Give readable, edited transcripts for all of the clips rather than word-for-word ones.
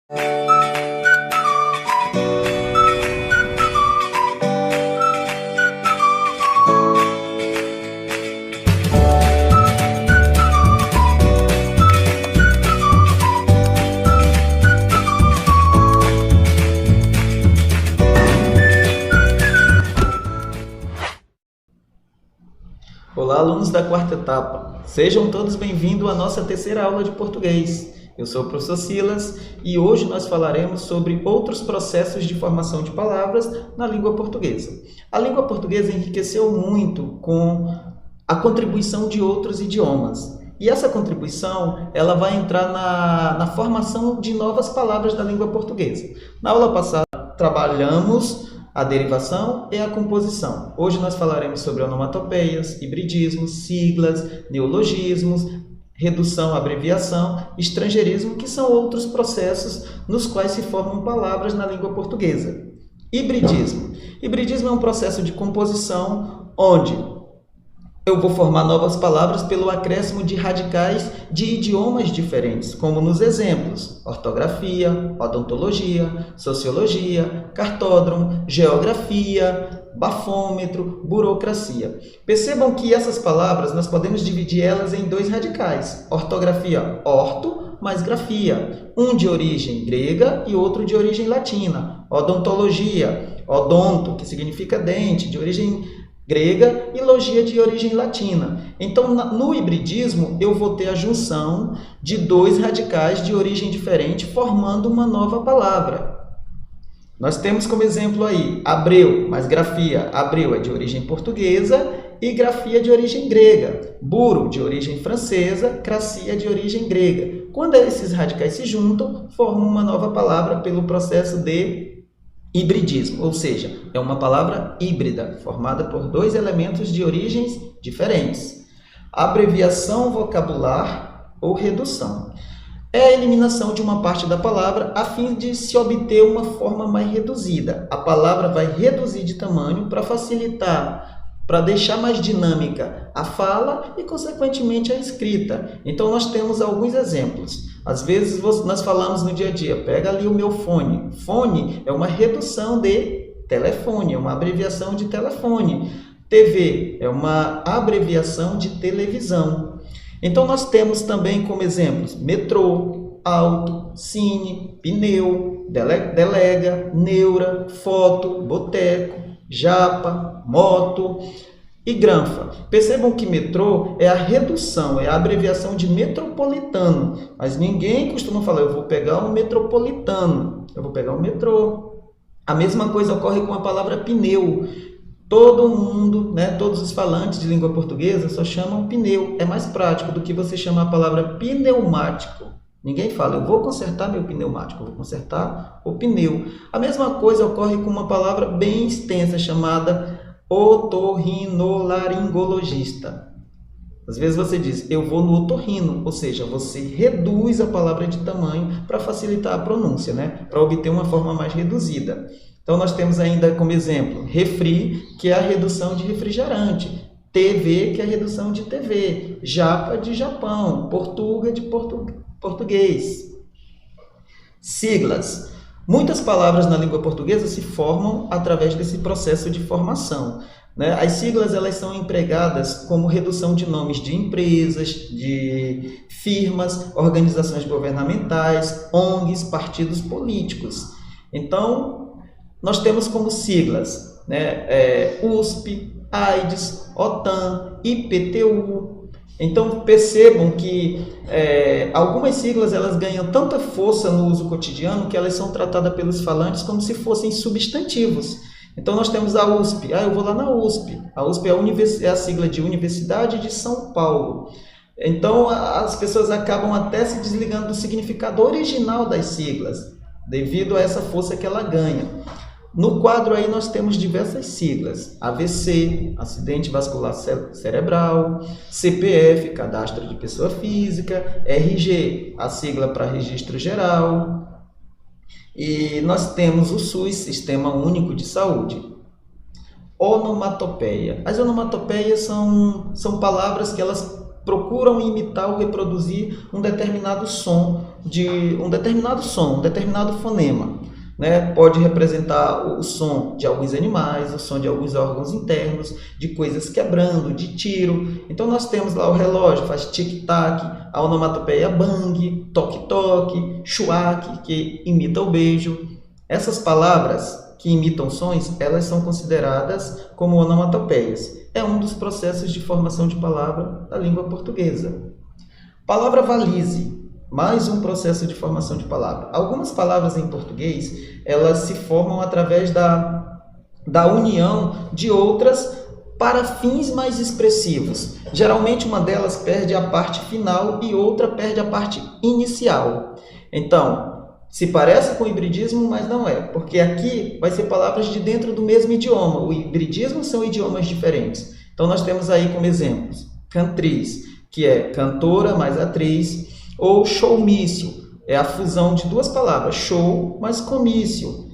Olá, alunos da quarta etapa. Sejam todos bem-vindos à nossa terceira aula de português. Eu sou o professor Silas e hoje nós falaremos sobre outros processos de formação de palavras na língua portuguesa. A língua portuguesa enriqueceu muito com a contribuição de outros idiomas. E essa contribuição ela vai entrar na formação de novas palavras da língua portuguesa. Na aula passada, trabalhamos a derivação e a composição. Hoje nós falaremos sobre onomatopeias, hibridismos, siglas, neologismos, redução, abreviação, estrangeirismo, que são outros processos nos quais se formam palavras na língua portuguesa. Hibridismo. Hibridismo é um processo de composição onde eu vou formar novas palavras pelo acréscimo de radicais de idiomas diferentes, como nos exemplos: ortografia, odontologia, sociologia, cartódromo, geografia, bafômetro, burocracia. Percebam que essas palavras nós podemos dividir elas em dois radicais: ortografia, orto, mais grafia, um de origem grega e outro de origem latina. Odontologia, odonto, que significa dente, de origem grega, e logia de origem latina. Então, no hibridismo, eu vou ter a junção de dois radicais de origem diferente, formando uma nova palavra. Nós temos como exemplo aí, abreu, mais grafia. Abreu é de origem portuguesa e grafia de origem grega. Buro, de origem francesa, cracia de origem grega. Quando esses radicais se juntam, formam uma nova palavra pelo processo de hibridismo, ou seja, é uma palavra híbrida, formada por dois elementos de origens diferentes. Abreviação vocabular ou redução. É a eliminação de uma parte da palavra a fim de se obter uma forma mais reduzida. A palavra vai reduzir de tamanho para facilitar, para deixar mais dinâmica a fala e, consequentemente, a escrita. Então, nós temos alguns exemplos. Às vezes, nós falamos no dia a dia, pega ali o meu fone. Fone é uma redução de telefone, é uma abreviação de telefone. TV é uma abreviação de televisão. Então, nós temos também como exemplos metrô, auto, cine, pneu, delega, neura, foto, boteco, japa, moto e granfa. Percebam que metrô é a redução, é a abreviação de metropolitano, mas ninguém costuma falar, eu vou pegar um metropolitano, eu vou pegar um metrô. A mesma coisa ocorre com a palavra pneu. Todo mundo, todos os falantes de língua portuguesa só chamam pneu. É mais prático do que você chamar a palavra pneumático. Ninguém fala, eu vou consertar meu pneumático, eu vou consertar o pneu. A mesma coisa ocorre com uma palavra bem extensa chamada otorrinolaringologista. Às vezes você diz, eu vou no otorrino, ou seja, você reduz a palavra de tamanho para facilitar a pronúncia, para obter uma forma mais reduzida. Então, nós temos ainda como exemplo, refri, que é a redução de refrigerante, TV, que é a redução de TV, japa de Japão, portuga de português. Siglas. Muitas palavras na língua portuguesa se formam através desse processo de formação. As siglas elas são empregadas como redução de nomes de empresas, de firmas, organizações governamentais, ONGs, partidos políticos. Então, nós temos como siglas USP, AIDS, OTAN, IPTU. Então, percebam que algumas siglas elas ganham tanta força no uso cotidiano que elas são tratadas pelos falantes como se fossem substantivos. Então, nós temos a USP. Eu vou lá na USP. A USP é a sigla de Universidade de São Paulo. Então, as pessoas acabam até se desligando do significado original das siglas, devido a essa força que ela ganha. No quadro aí nós temos diversas siglas: AVC, Acidente Vascular Cerebral, CPF, Cadastro de Pessoa Física, RG, a sigla para Registro Geral, e nós temos o SUS, Sistema Único de Saúde. Onomatopeia. As onomatopeias são palavras que elas procuram imitar ou reproduzir um determinado som de um determinado som, um determinado fonema, né? Pode representar o som de alguns animais, o som de alguns órgãos internos, de coisas quebrando, de tiro. Então nós temos lá o relógio, faz tic-tac, a onomatopeia bang, toque-toque, chuaque, que imita o beijo. Essas palavras que imitam sons, elas são consideradas como onomatopeias. É um dos processos de formação de palavra da língua portuguesa. Palavra valise. Mais um processo de formação de palavra. Algumas palavras em português, elas se formam através da união de outras para fins mais expressivos. Geralmente uma delas perde a parte final e outra perde a parte inicial. Então, se parece com hibridismo, mas não é, porque aqui vai ser palavras de dentro do mesmo idioma. O hibridismo são idiomas diferentes. Então nós temos aí como exemplos, cantriz, que é cantora mais atriz, ou showmício, é a fusão de duas palavras, show mais comício.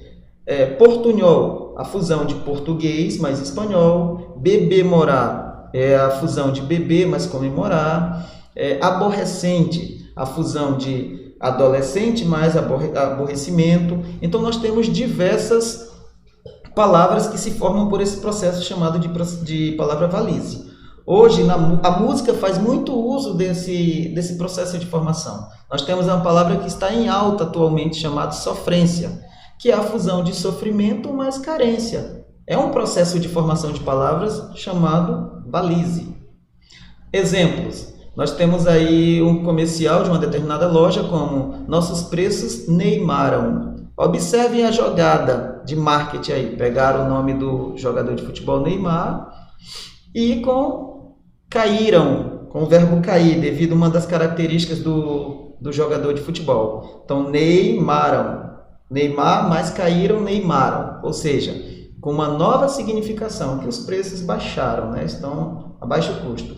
Portunhol, a fusão de português mais espanhol. Bebemorar é a fusão de beber mais comemorar. Aborrecente, a fusão de adolescente mais aborrecimento. Então nós temos diversas palavras que se formam por esse processo chamado de palavra valise. Hoje, a música faz muito uso desse processo de formação. Nós temos uma palavra que está em alta atualmente, chamada sofrência, que é a fusão de sofrimento mais carência. É um processo de formação de palavras chamado valise. Exemplos. Nós temos aí um comercial de uma determinada loja como nossos preços neymaram. Observem a jogada de marketing aí. Pegaram o nome do jogador de futebol Neymar e caíram, com o verbo cair, devido a uma das características do jogador de futebol. Então, neymaram. Neymar mais caíram, neymaram. Ou seja, com uma nova significação, que os preços baixaram, né? Estão a baixo custo.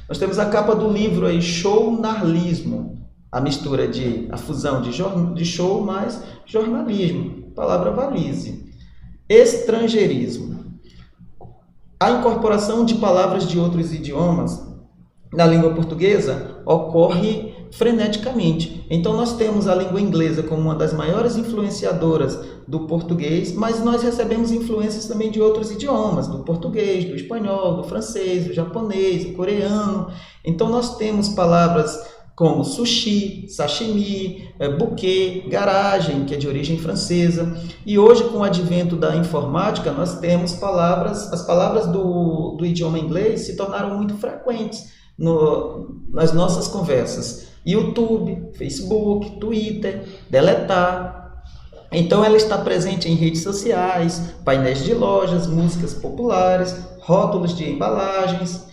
Nós temos a capa do livro aí, jornalismo. A fusão de show mais jornalismo. Palavra valise. Estrangeirismo. A incorporação de palavras de outros idiomas na língua portuguesa ocorre freneticamente. Então nós temos a língua inglesa como uma das maiores influenciadoras do português, mas nós recebemos influências também de outros idiomas, do português, do espanhol, do francês, do japonês, do coreano. Então nós temos palavras como sushi, sashimi, buquê, garagem, que é de origem francesa. E hoje, com o advento da informática, nós temos as palavras do idioma inglês se tornaram muito frequentes nas nossas conversas. YouTube, Facebook, Twitter, deletar. Então ela está presente em redes sociais, painéis de lojas, músicas populares, rótulos de embalagens,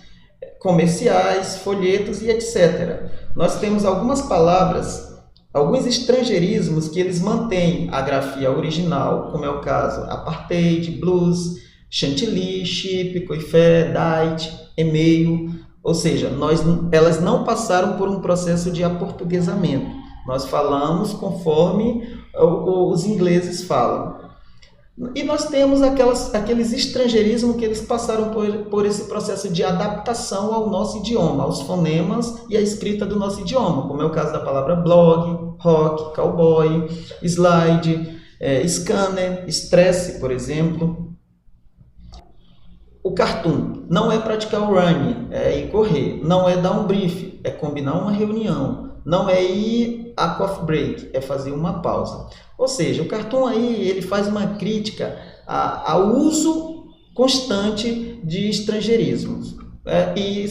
comerciais, folhetos e etc. Nós temos algumas palavras, alguns estrangeirismos que eles mantêm a grafia original, como é o caso apartheid, blues, chantilly, chip, coifé, diet, e-mail, ou seja, elas não passaram por um processo de aportuguesamento. Nós falamos conforme os ingleses falam. E nós temos aqueles estrangeirismos que eles passaram por esse processo de adaptação ao nosso idioma, aos fonemas e à escrita do nosso idioma, como é o caso da palavra blog, rock, cowboy, slide, scanner, stress, por exemplo. O cartoon não é praticar o running, é ir correr. Não é dar um brief, é combinar uma reunião. Não é ir a coffee break, é fazer uma pausa. Ou seja, o cartoon aí ele faz uma crítica ao uso constante de estrangeirismos. E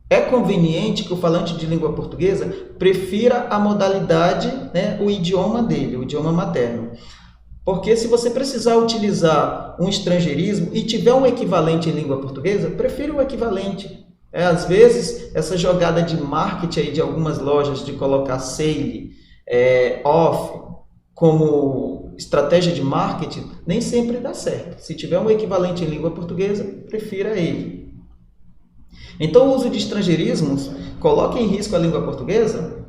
é conveniente que o falante de língua portuguesa prefira a modalidade, né, o idioma dele, o idioma materno. Porque se você precisar utilizar um estrangeirismo e tiver um equivalente em língua portuguesa, prefira o equivalente. Às vezes, essa jogada de marketing aí de algumas lojas de colocar sale, off, como estratégia de marketing, nem sempre dá certo. Se tiver um equivalente em língua portuguesa, prefira ele. Então, o uso de estrangeirismos coloca em risco a língua portuguesa?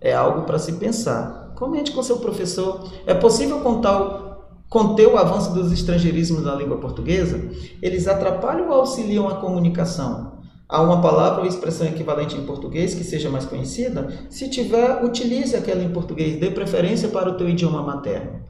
É algo para se pensar. Comente com seu professor. É possível conter o avanço dos estrangeirismos na língua portuguesa? Eles atrapalham ou auxiliam a comunicação? a uma palavra ou expressão equivalente em português que seja mais conhecida, se tiver, utilize aquela em português, dê preferência para o teu idioma materno.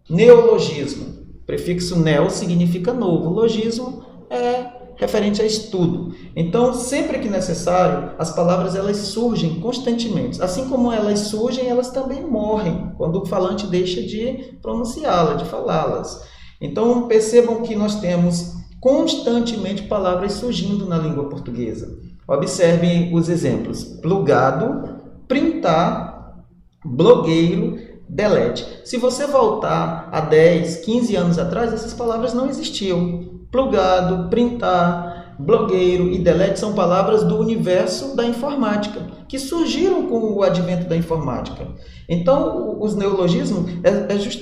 Neologismo. Prefixo neo significa novo, logismo é referente a estudo. Então, sempre que necessário, as palavras elas surgem constantemente. Assim como elas surgem, elas também morrem quando o falante deixa de pronunciá-las, de falá-las. Então, percebam que nós temos constantemente palavras surgindo na língua portuguesa. Observem os exemplos: plugado, printar, blogueiro, delete. Se você voltar a 10, 15 anos atrás, essas palavras não existiam. Plugado, printar, blogueiro e delete são palavras do universo da informática, que surgiram com o advento da informática. Então, os neologismos,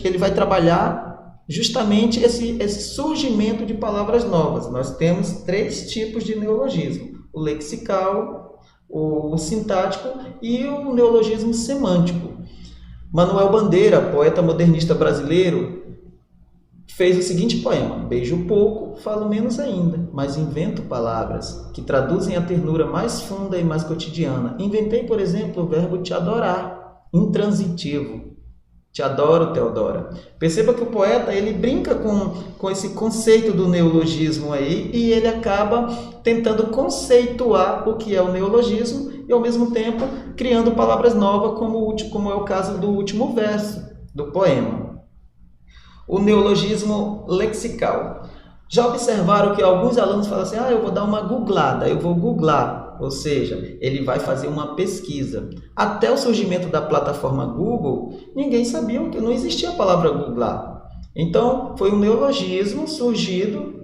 ele vai trabalhar justamente esse surgimento de palavras novas. Nós temos 3 tipos de neologismo: o lexical, o sintático e o neologismo semântico. Manuel Bandeira, poeta modernista brasileiro, fez o seguinte poema: beijo pouco, falo menos ainda, mas invento palavras que traduzem a ternura mais funda e mais cotidiana. Inventei, por exemplo, o verbo te adorar, intransitivo. Te adoro, Teodora. Perceba que o poeta ele brinca com esse conceito do neologismo aí e ele acaba tentando conceituar o que é o neologismo e, ao mesmo tempo, criando palavras novas, como é o caso do último verso do poema. O neologismo lexical. Já observaram que alguns alunos falam assim: eu vou dar uma googlada, eu vou googlar. Ou seja, ele vai fazer uma pesquisa. Até o surgimento da plataforma Google, ninguém sabia, não existia a palavra googlar. Então, foi um neologismo surgido,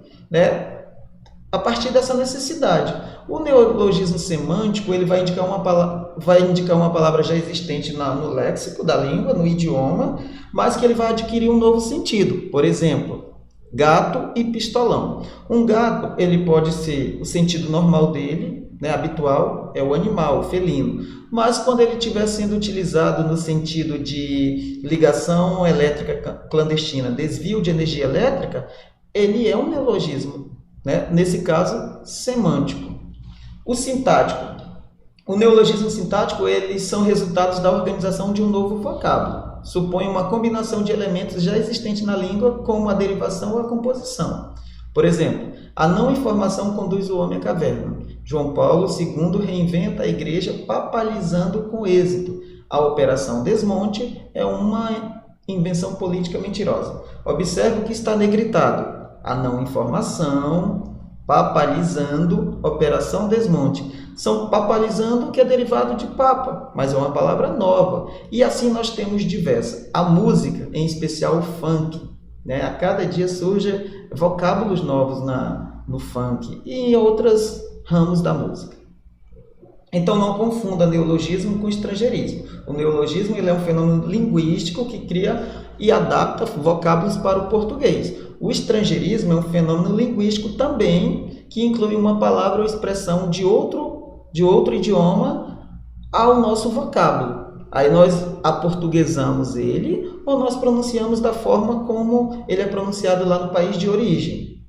a partir dessa necessidade. O neologismo semântico ele vai indicar uma palavra já existente no léxico da língua, no idioma, mas que ele vai adquirir um novo sentido. Por exemplo, gato e pistolão. Um gato ele pode ser o sentido normal dele, habitual, é o animal, o felino. Mas quando ele estiver sendo utilizado no sentido de ligação elétrica clandestina, desvio de energia elétrica, ele é um neologismo, nesse caso, semântico. O sintático. O neologismo sintático, eles são resultados da organização de um novo vocábulo. Supõe uma combinação de elementos já existentes na língua, como a derivação ou a composição. Por exemplo, a não informação conduz o homem à caverna. João Paulo II reinventa a igreja papalizando com êxito. A Operação Desmonte é uma invenção política mentirosa. Observe o que está negritado: a não informação, papalizando, Operação Desmonte. São papalizando, que é derivado de papa, mas é uma palavra nova. E assim nós temos diversas. A música, em especial o funk, a cada dia surgem vocábulos novos no funk e em outros ramos da música. Então não confunda neologismo com estrangeirismo. O neologismo ele é um fenômeno linguístico que cria e adapta vocábulos para o português. O estrangeirismo é um fenômeno linguístico também que inclui uma palavra ou expressão de outro idioma ao nosso vocábulo. Aí nós aportuguesamos ele ou nós pronunciamos da forma como ele é pronunciado lá no país de origem.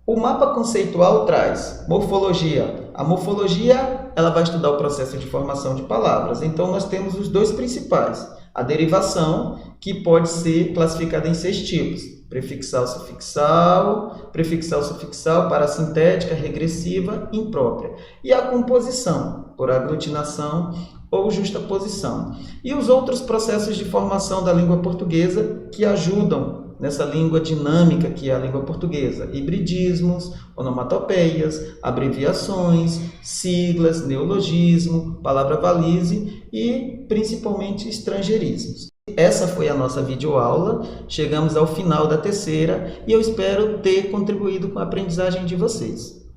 O mapa conceitual traz morfologia. A morfologia ela vai estudar o processo de formação de palavras. Então nós temos os 2 principais. A derivação, que pode ser classificada em 6 tipos: prefixal, sufixal, parasintética, regressiva, imprópria. E a composição, por aglutinação ou justaposição. E os outros processos de formação da língua portuguesa que ajudam nessa língua dinâmica que é a língua portuguesa: hibridismos, onomatopeias, abreviações, siglas, neologismo, palavra-valise e principalmente estrangeirismos. Essa foi a nossa videoaula. Chegamos ao final da terceira e eu espero ter contribuído com a aprendizagem de vocês.